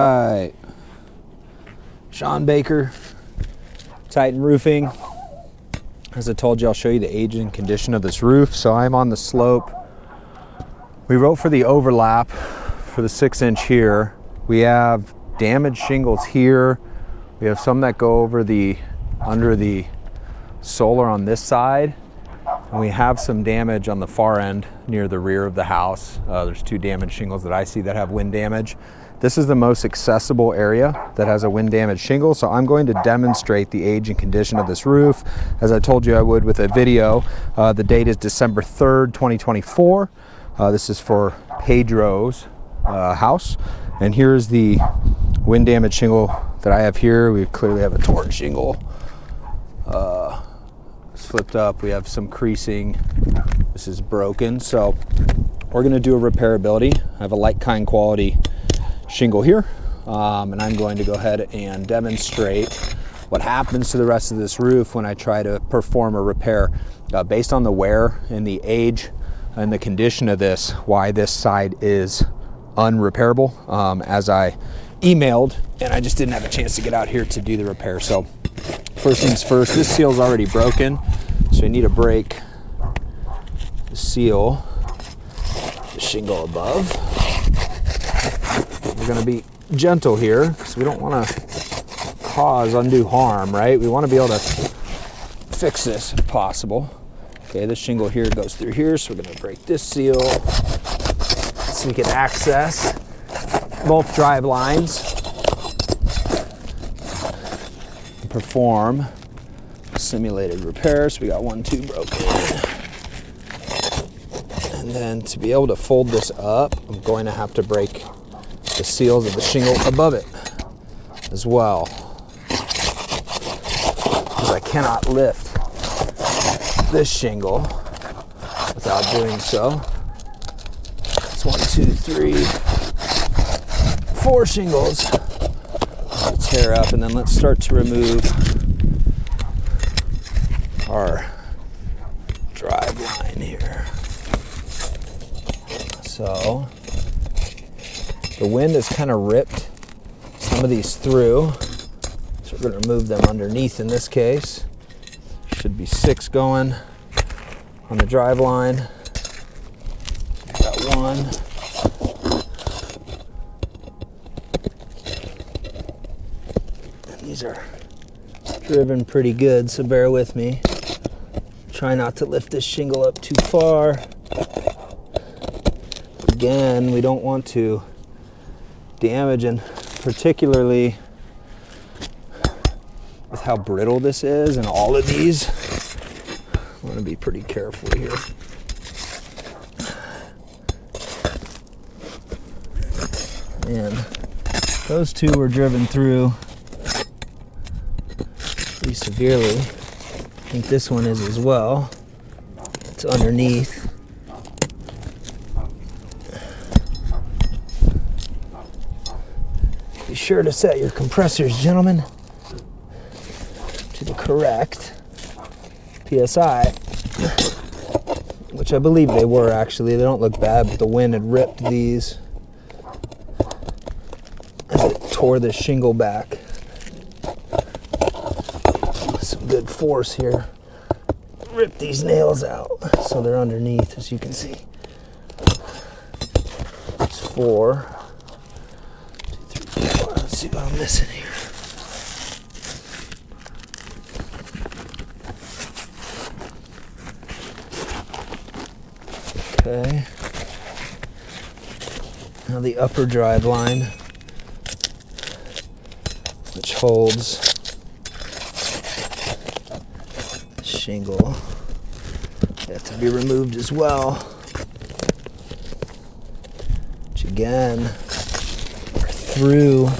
Right. Sean Baker, Titan Roofing. As I told you, I'll show you the age and condition of this roof. So I'm on the slope. We wrote for the overlap for the 6-inch here. We have damaged shingles here. We have some that go over under the solar on this side. And we have some damage on the far end near the rear of the house. There's 2 damaged shingles that I see that have wind damage. This is the most accessible area that has a wind damaged shingle, so I'm going to demonstrate the age and condition of this roof, as I told you I would with a video. The date is December 3rd, 2024. This is for Pedro's house, and here's the wind damaged shingle that I have here. We clearly have a torn shingle. It's flipped up. We have some creasing. This is broken, so we're going to do a repairability. I have a like kind quality shingle here, and I'm going to go ahead and demonstrate what happens to the rest of this roof when I try to perform a repair based on the wear and the age and the condition of this, why this side is unrepairable, as I emailed and I just didn't have a chance to get out here to do the repair. So first things first, this seal's already broken, so we need to break the seal, the shingle above. We're going to be gentle here because we don't want to cause undue harm, right? We want to be able to fix this if possible. Okay, this shingle here goes through here, so we're going to break this seal so we can access both drive lines and perform simulated repairs. We got 1, 2 broken. And then to be able to fold this up, I'm going to have to break the seals of the shingle above it as well, because I cannot lift this shingle without doing so. It's 1, 2, 3, 4 shingles to tear up, and then let's start to remove our drive line here. So the wind has kind of ripped some of these through, so we're going to remove them underneath in this case. Should be 6 going on the drive line. Got 1. And these are driven pretty good, so bear with me. Try not to lift this shingle up too far. Again, we don't want to damage, and particularly with how brittle this is and all of these, I want to be pretty careful here. And those 2 were driven through pretty severely. I think this one is as well. It's underneath. Be sure to set your compressors, gentlemen, to the correct PSI, which I believe they were actually. They don't look bad, but the wind had ripped these as it tore the shingle back. Some good force here. Rip these nails out so they're underneath, as you can see. It's 4. Let's see what I'm missing here. Okay. Now the upper drive line, which holds the shingle, have to be removed as well. Which again are through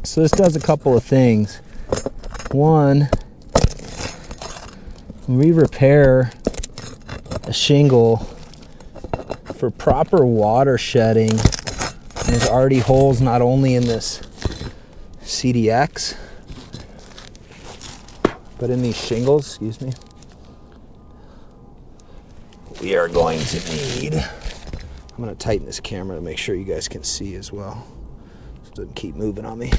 So this does a couple of things. One, when we repair a shingle for proper water shedding, there's already holes not only in this CDX, but in these shingles, we are going to need I'm going to tighten this camera to make sure you guys can see as well, so it doesn't keep moving on me.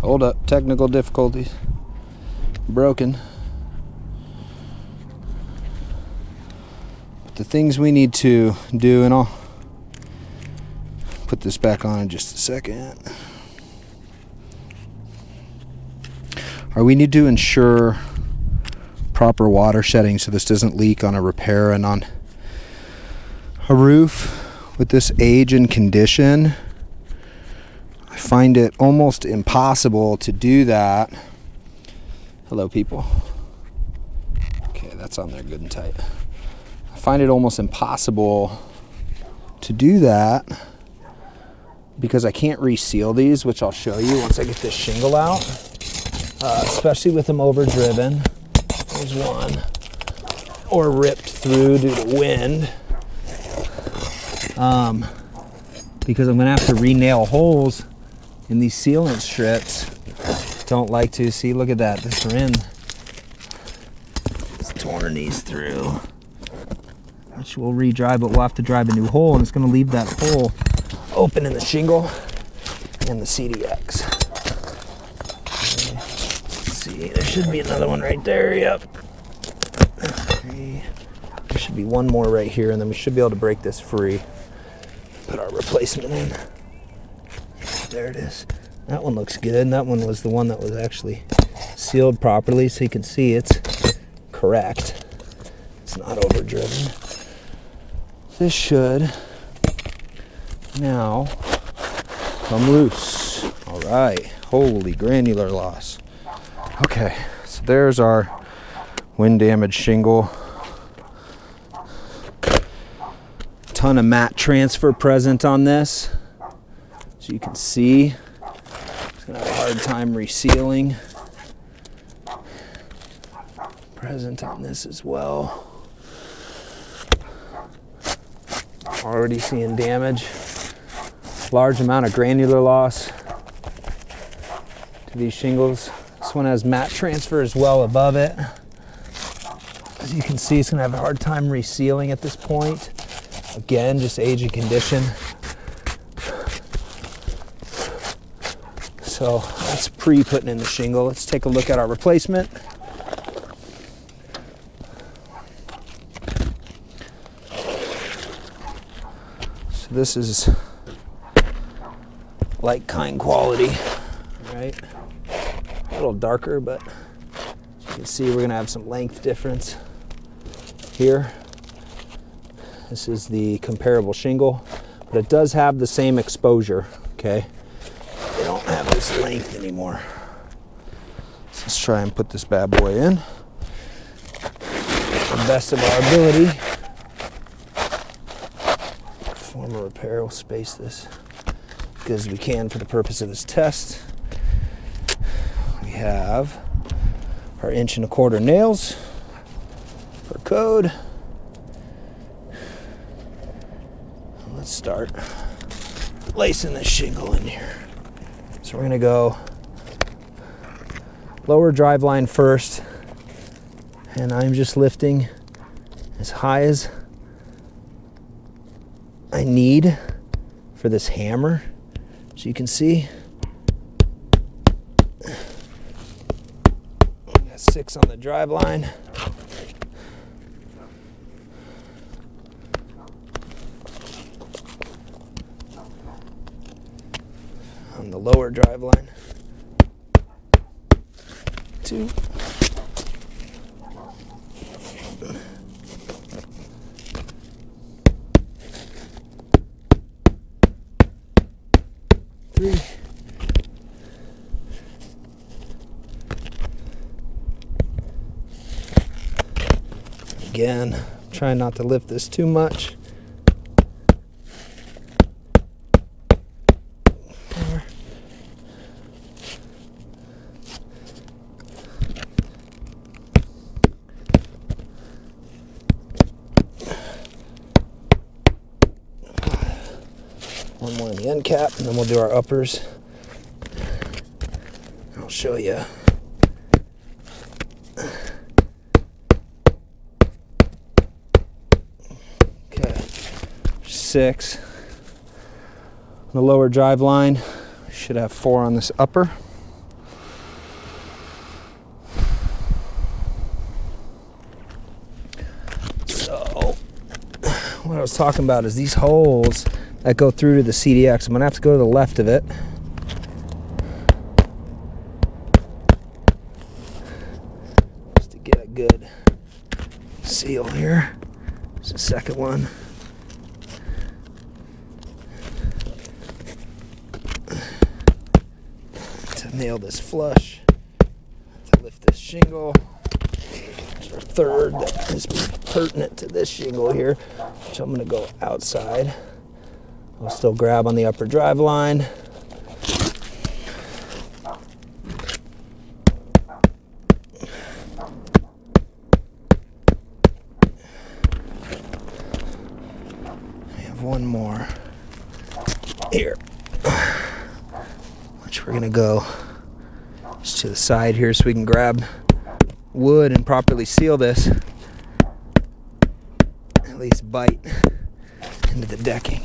Hold up, technical difficulties. Broken. But the things we need to do, and I'll put this back on in just a second. We need to ensure proper water shedding so this doesn't leak on a repair and on a roof with this age and condition. I find it almost impossible to do that. Hello, people. Okay, that's on there good and tight. I find it almost impossible to do that because I can't reseal these, which I'll show you once I get this shingle out, especially with them overdriven. There's one. Or ripped through due to wind. Because I'm going to have to re-nail holes in these sealant strips. Don't like to. See, look at that. This rim is torn these through. Which we'll re-drive, but we'll have to drive a new hole, and it's going to leave that hole open in the shingle and the CDX. Okay. Let's see, there should be another one right there. Yep. There should be one more right here, and then we should be able to break this free. Put our replacement in. There it is. That one looks good, and that one was the one that was actually sealed properly, so you can see it's correct. It's not overdriven. This should now come loose. All right. Holy granular loss. Okay, so there's our wind damage shingle. Ton of mat transfer present on this. So you can see it's gonna have a hard time resealing. Present on this as well. Already seeing damage. Large amount of granular loss to these shingles. This one has mat transfer as well above it. As you can see, it's gonna have a hard time resealing at this point. Again, just age and condition. So that's pre-putting in the shingle. Let's take a look at our replacement. So this is like kind quality, right? A little darker, but as you can see, we're gonna have some length difference here. This is the comparable shingle, but it does have the same exposure, okay? They don't have this length anymore. So let's try and put this bad boy in. The best of our ability. Perform a repair, we'll space this as good as we can for the purpose of this test. We have our 1 1/4 nails for code. Let's start lacing this shingle in here. So we're gonna go lower driveline first, and I'm just lifting as high as I need for this hammer. So you can see, we got 6 on the driveline. On the lower driveline, 2. 3. Again, try not to lift this too much. 4. one more in the end cap, and then we'll do our uppers. I'll show you. Okay, 6. On the lower drive line, should have 4 on this upper. So, what I was talking about is these holes that go through to the CDX. I'm gonna have to go to the left of it. Just to get a good seal here. There's the second one. To nail this flush, to lift this shingle. There's our third that is pertinent to this shingle here, which I'm gonna go outside. I'll still grab on the upper drive line. We have one more here, which we're gonna go just to the side here so we can grab wood and properly seal this. At least bite into the decking.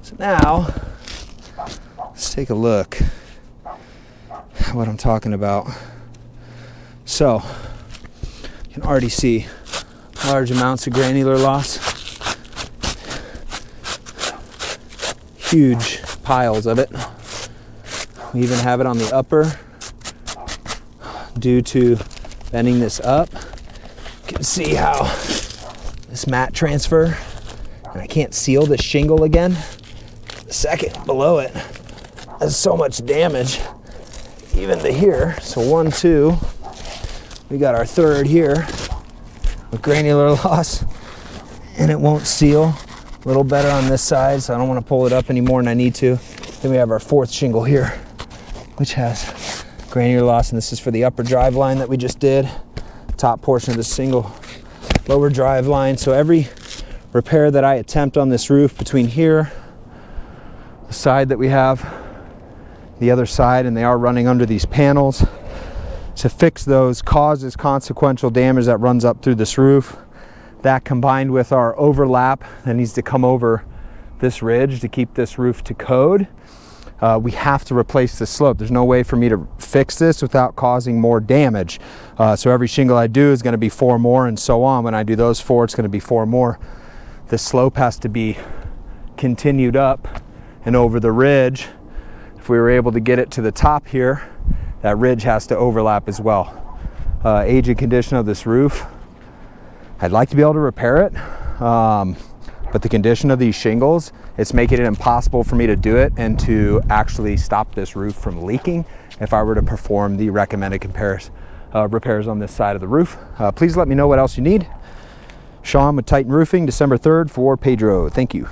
So now, let's take a look at what I'm talking about. So, you can already see large amounts of granular loss. Huge piles of it. We even have it on the upper due to bending this up. You can see how this mat transfer, and I can't seal the shingle again. The second below it has so much damage, even to here. So 1, 2, we got our third here with granular loss, and it won't seal. A little better on this side, so I don't want to pull it up any more than I need to. Then we have our fourth shingle here, which has granular loss, and this is for the upper drive line that we just did. Top portion of the single lower drive line. So every repair that I attempt on this roof between here, the side that we have, the other side, and they are running under these panels, to fix those causes consequential damage that runs up through this roof. That combined with our overlap that needs to come over this ridge to keep this roof to code, we have to replace the slope. There's no way for me to fix this without causing more damage. So every shingle I do is going to be 4 more, and so on. When I do those 4, it's going to be 4 more. The slope has to be continued up and over the ridge. If we were able to get it to the top here, that ridge has to overlap as well. Age and condition of this roof, I'd like to be able to repair it, but the condition of these shingles, it's making it impossible for me to do it and to actually stop this roof from leaking if I were to perform the recommended repairs on this side of the roof. Please let me know what else you need. Sean with Titan Roofing, December 3rd for Pedro. Thank you.